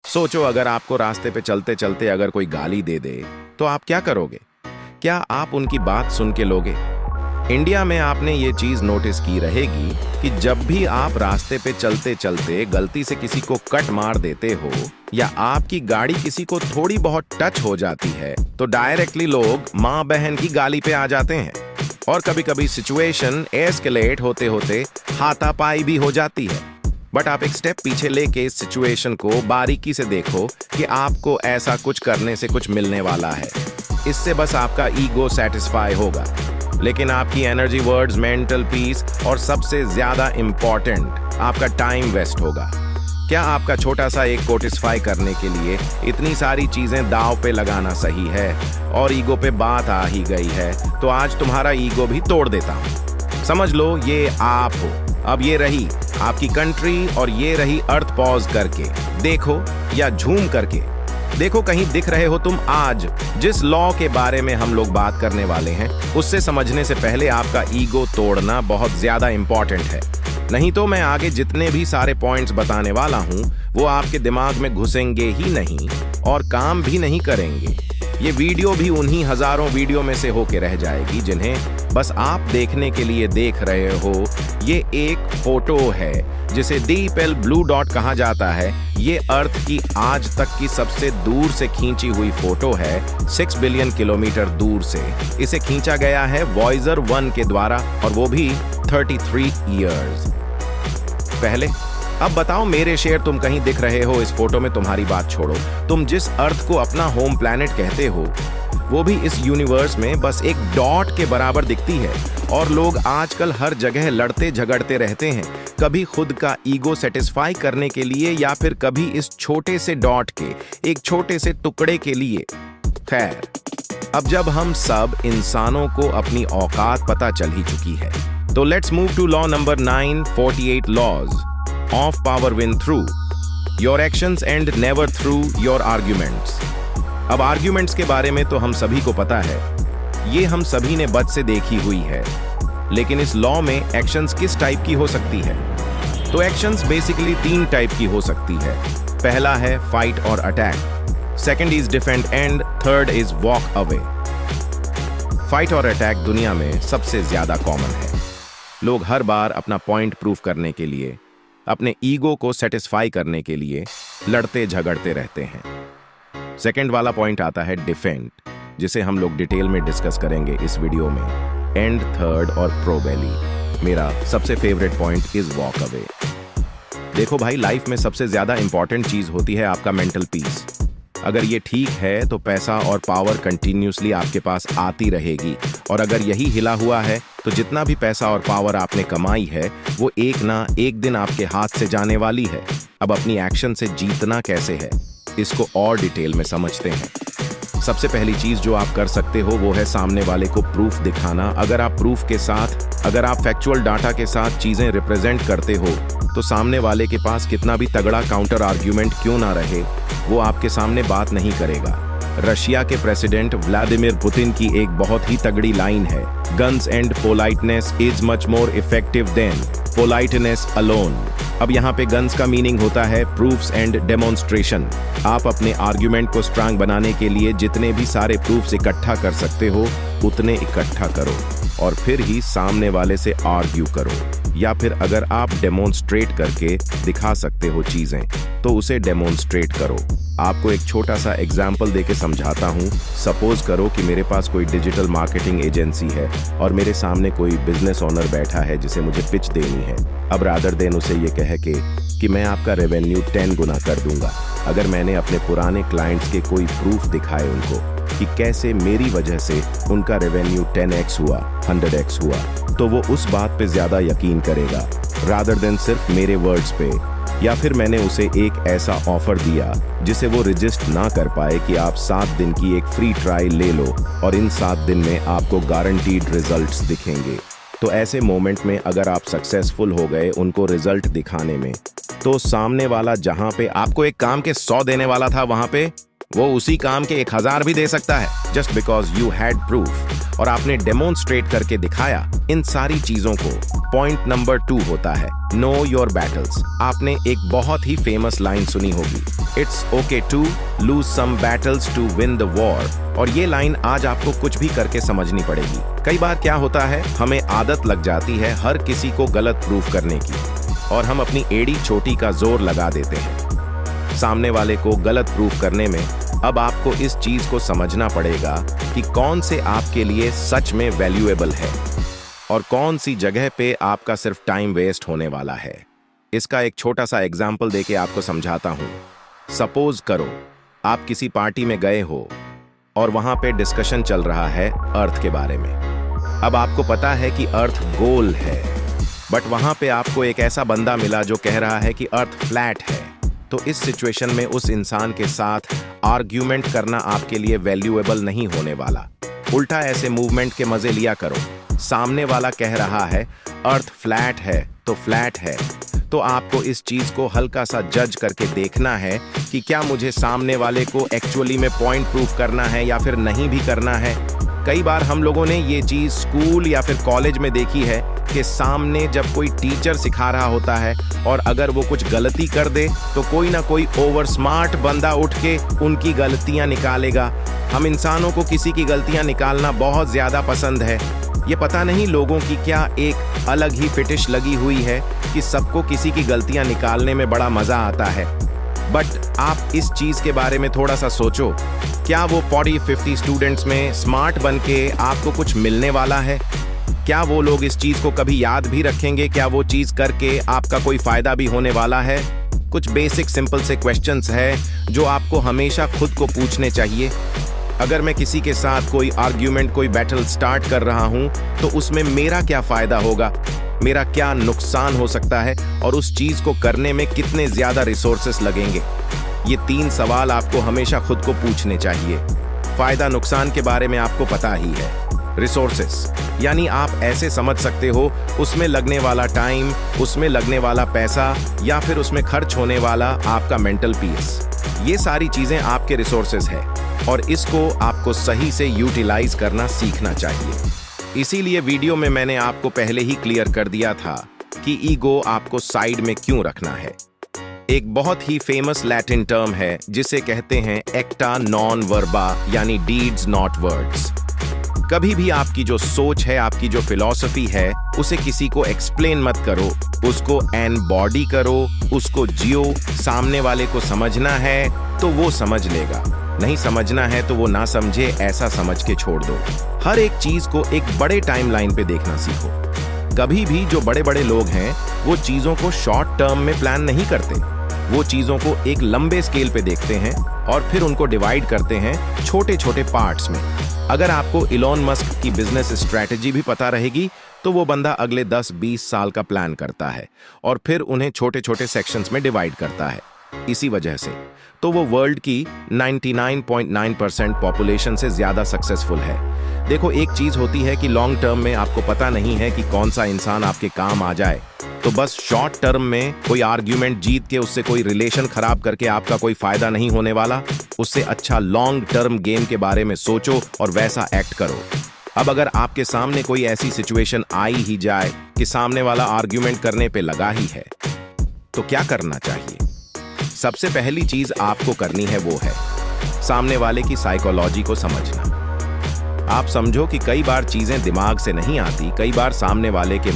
सोचो, अगर आपको रास्ते पे चलते चलते अगर कोई गाली दे दे तो आप क्या करोगे? क्या आप उनकी बात सुन के लोगे? इंडिया में आपने ये चीज नोटिस की रहेगी कि जब भी आप रास्ते पे चलते चलते गलती से किसी को कट मार देते हो या आपकी गाड़ी किसी को थोड़ी बहुत टच हो जाती है तो डायरेक्टली लोग माँ बहन की गाली पे आ जाते हैं। और कभी कभी सिचुएशन एस्केलेट होते होते हाथापाई भी हो जाती है। बट आप एक स्टेप पीछे लेके इस सिचुएशन को बारीकी से देखो कि आपको ऐसा कुछ करने से कुछ मिलने वाला है। इससे बस आपका ईगो सेटिस्फाई होगा, लेकिन आपकी एनर्जी, वर्ड्स, मेंटल पीस और सबसे ज्यादा इंपॉर्टेंट आपका टाइम वेस्ट होगा। क्या आपका छोटा सा एक कोटिस्फाई करने के लिए इतनी सारी चीजें दांव पे लगाना सही है? और ईगो पे बात आ ही गई है तो आज तुम्हारा ईगो भी तोड़ देता हूं। समझ लो ये आप हो। अब ये रही आपकी कंट्री और ये रही अर्थ। पॉज करके देखो या झूम करके देखो, कहीं दिख रहे हो तुम? आज जिस लॉ के बारे में हम लोग बात करने वाले हैं उससे समझने से पहले आपका ईगो तोड़ना बहुत ज्यादा इंपॉर्टेंट है। नहीं तो मैं आगे जितने भी सारे पॉइंट्स बताने वाला हूं वो आपके दिमाग में घुसेंगे ही नहीं और काम भी नहीं करेंगे। ये वीडियो भी उन्हीं हजारों वीडियो में से होके रह जाएगी जिन्हें बस आप देखने के लिए देख रहे हो। ये एक फोटो है जिसे डीप एल ब्लू डॉट कहा जाता है। ये अर्थ की आज तक की सबसे दूर से खींची हुई फोटो है, 6 बिलियन किलोमीटर दूर से। इसे खींचा गया है वॉयजर 1 के द्वारा और वो भी 33 इयर्स पहले। अब बताओ मेरे शेर, तुम कहीं दिख रहे हो इस फोटो में? तुम्हारी बात छोड़ो, तुम जिस अर्थ को अपना होम प्लैनेट कहते हो वो भी इस यूनिवर्स में बस एक डॉट के बराबर दिखती है। और लोग आजकल हर जगह लड़ते झगड़ते रहते हैं, कभी खुद का ईगो सेटिस्फाई करने के लिए या फिर कभी इस छोटे से डॉट के एक छोटे से टुकड़े के लिए। खैर, अब जब हम सब इंसानों को अपनी औकात पता चल ही चुकी है तो let's move to law number 9, 48 laws of power win through your actions and never through your arguments. अब आर्ग्यूमेंट्स के बारे में तो हम सभी को पता है, ये हम सभी ने बच से देखी हुई है। लेकिन इस लॉ में एक्शंस किस टाइप की हो सकती है? तो एक्शंस बेसिकली 3 टाइप की हो सकती है। पहला है फाइट और attack, second is defend and third is walk away. Fight और अटैक दुनिया में सबसे ज्यादा कॉमन है। लोग हर बार अपना पॉइंट प्रूव करने के लिए, अपने ईगो को सेटिस्फाई करने के लिए लड़ते झगड़ते रहते हैं। सेकंड वाला पॉइंट आता है डिफेंड, जिसे हम लोग डिटेल में डिस्कस करेंगे इस वीडियो में। एंड थर्ड और प्रोबेली, मेरा सबसे favourite point is walk away. देखो भाई, लाइफ में सबसे ज्यादा इंपॉर्टेंट चीज होती है आपका मेंटल पीस। अगर ये ठीक है तो पैसा और पावर कंटिन्यूसली आपके पास आती रहेगी, और अगर यही हिला हुआ है तो जितना भी पैसा और पावर आपने कमाई है वो एक ना एक दिन आपके हाथ से जाने वाली है। अब अपनी एक्शन से जीतना कैसे है, इसको और डिटेल में समझते हैं। सबसे पहली चीज जो आप कर सकते हो वो है सामने वाले को प्रूफ दिखाना। अगर आप प्रूफ के साथ, अगर आप फैक्चुअल डाटा के साथ चीजें रिप्रेजेंट करते हो तो सामने वाले के पास कितना भी तगड़ा काउंटर आर्ग्यूमेंट क्यों ना रहे, वो आपके सामने बात नहीं करेगा। रशिया के प्रेसिडेंट व्लादिमीर पुतिन की एक बहुत ही तगड़ी लाइन है, guns and politeness is much more effective than politeness alone. अब यहाँ पे गन्स का मीनिंग होता है प्रूफ्स एंड डेमोन्स्ट्रेशन। आप अपने आर्ग्यूमेंट को स्ट्रांग बनाने के लिए जितने भी सारे प्रूफ्स इकट्ठा कर सकते हो उतने इकट्ठा करो और फिर ही सामने वाले से आर्ग्यू करो। या फिर अगर आप डेमोन्स्ट्रेट करके दिखा सकते हो चीजें तो उसे डेमोन्स्ट्रेट करो। आपको एक छोटा सा एग्जाम्पल देके समझाता हूँ। सपोज करो कि मेरे पास कोई डिजिटल मार्केटिंग एजेंसी है और मेरे सामने कोई बिजनेस ओनर बैठा है जिसे मुझे पिच देनी है। अब रादर देन उसे ये कह के कि मैं आपका रेवेन्यू 10 गुना कर दूंगा, अगर मैंने अपने पुराने क्लाइंट्स के कोई प्रूफ दिखाए उनको कि कैसे मेरी वजह से उनका रेवेन्यू 10x हुआ, 100x हुआ, तो वो उस बात पे ज्यादा यकीन करेगा रादर देन सिर्फ मेरे वर्ड्स पे। या फिर मैंने उसे एक ऐसा ऑफर दिया जिसे वो रजिस्ट ना कर पाए कि आप 7 दिन की एक फ्री ट्रायल ले लो और इन 7 दिन में आपको गारंटीड रिजल्ट्स दिखेंगे। तो ऐसे मोमेंट में अगर आप सक्सेसफुल हो गए उनको रिजल्ट दिखाने में, तो सामने वाला जहां पे आपको एक काम के 100 देने वाला था वहां पे वो उसी काम के 1000 भी दे सकता है, just because you had proof और आपने डेमोन्स्ट्रेट करके दिखाया। इन सारी चीजों को पॉइंट नंबर 2 होता है नो योर बैटल्स। आपने एक बहुत ही फेमस लाइन सुनी होगी, it's okay to lose some battles to win the war. और ये लाइन आज आपको कुछ भी करके समझनी पड़ेगी। कई बार क्या होता है, हमें आदत लग जाती है हर किसी को गलत प्रूफ करने की, और हम अपनी एड़ी चोटी का जोर लगा देते हैं सामने वाले को गलत प्रूफ करने में। अब आपको इस चीज को समझना पड़ेगा कि कौन से आपके लिए सच में वैल्यूएबल है और कौन सी जगह पे आपका सिर्फ टाइम वेस्ट होने वाला है। इसका एक छोटा सा एग्जाम्पल देके आपको समझाता हूं। सपोज करो आप किसी पार्टी में गए हो और वहां पे डिस्कशन चल रहा है अर्थ के बारे में। अब आपको पता है कि अर्थ गोल है, बट वहां पे आपको एक ऐसा बंदा मिला जो कह रहा है कि अर्थ फ्लैट है। तो इस सिचुएशन में उस इंसान के साथ आर्ग्यूमेंट करना आपके लिए वैल्यूएबल नहीं होने वाला। उल्टा ऐसे मूवमेंट के मजे लिया करो। सामने वाला कह रहा है अर्थ फ्लैट है तो फ्लैट है, तो आपको इस चीज को हल्का सा जज करके देखना है कि क्या मुझे सामने वाले को एक्चुअली में पॉइंट प्रूफ करना है या फिर नहीं भी करना है। कई बार हम लोगों ने ये चीज स्कूल या फिर कॉलेज में देखी है कि सामने जब कोई टीचर सिखा रहा होता है और अगर वो कुछ गलती कर दे तो कोई ना कोई ओवर स्मार्ट बंदा उठ के उनकी गलतियां निकालेगा। हम इंसानों को किसी की गलतियां निकालना बहुत ज्यादा पसंद है। ये पता नहीं लोगों की क्या एक अलग ही फिटिश लगी हुई है कि सबको किसी की गलतियां निकालने में बड़ा मजा आता है। बट आप इस चीज के बारे में थोड़ा सा सोचो, क्या वो 40-50 स्टूडेंट्स में स्मार्ट बन के आपको कुछ मिलने वाला है? क्या वो लोग इस चीज को कभी याद भी रखेंगे? क्या वो चीज करके आपका कोई फायदा भी होने वाला है? कुछ बेसिक सिंपल से क्वेश्चंस है जो आपको हमेशा खुद को पूछने चाहिए। अगर मैं किसी के साथ कोई आर्ग्यूमेंट, कोई बैटल स्टार्ट कर रहा हूं तो उसमें मेरा क्या फायदा होगा, मेरा क्या नुकसान हो सकता है और उस चीज को करने में कितने ज्यादा रिसोर्सेस लगेंगे। ये 3 सवाल आपको हमेशा खुद को पूछने चाहिए। फायदा नुकसान के बारे में आपको पता ही है। रिसोर्सेस यानी आप ऐसे समझ सकते हो उसमें लगने वाला टाइम, उसमें लगने वाला पैसा या फिर उसमें खर्च होने वाला आपका मेंटल पीस। ये सारी चीजें आपके रिसोर्सेस है और इसको आपको सही से यूटिलाइज करना सीखना चाहिए। इसीलिए वीडियो में मैंने आपको पहले ही क्लियर कर दिया था कि ईगो आपको साइड में क्यों रखना है। एक बहुत ही फेमस लैटिन टर्म है जिसे कहते हैं एक्टा नॉन वर्बा, यानी डीड्स नॉट वर्ड्स। कभी भी आपकी जो सोच है, आपकी जो फिलॉसफी है, उसे किसी को एक्सप्लेन मत करो, उसको एनबॉडी करो, उसको जियो। सामने वाले को समझना है तो वो समझ लेगा, नहीं समझना है तो वो ना समझे, ऐसा समझ के छोड़ दो। हर एक चीज को एक बड़े टाइमलाइन पे देखना सीखो। कभी भी जो बड़े बड़े लोग हैं वो चीजों को शॉर्ट टर्म में प्लान नहीं करते, वो चीजों को एक लंबे स्केल पे देखते हैं और फिर उनको डिवाइड करते हैं छोटे छोटे पार्ट्स में। अगर आपको इलॉन मस्क की बिजनेस स्ट्रैटेजी भी पता रहेगी तो वो बंदा अगले 10-20 साल का प्लान करता है और फिर उन्हें छोटे छोटे सेक्शंस में डिवाइड करता है। इसी वजह से तो वो वर्ल्ड की 99.9% पॉपुलेशन से ज्यादा सक्सेसफुल है। देखो, एक चीज होती है कि लॉन्ग टर्म में आपको पता नहीं है कि कौन सा इंसान आपके काम आ जाए, तो बस शॉर्ट टर्म में कोई आर्ग्यूमेंट जीत के उससे कोई रिलेशन खराब करके आपका कोई फायदा नहीं होने वाला। उससे अच्छा लॉन्ग टर्म गेम के बारे में सोचो और वैसा एक्ट करो। अब अगर आपके सामने कोई ऐसी सिचुएशन आई ही जाए कि सामने वाला आर्ग्यूमेंट करने पे लगा ही है, तो क्या करना चाहिए? सबसे पहली चीज आपको करनी है वो है सामने वाले की साइकोलॉजी को समझना। आप समझो कि कई बार चीजें दिमाग से नहीं आती, कई बार सामने वाले के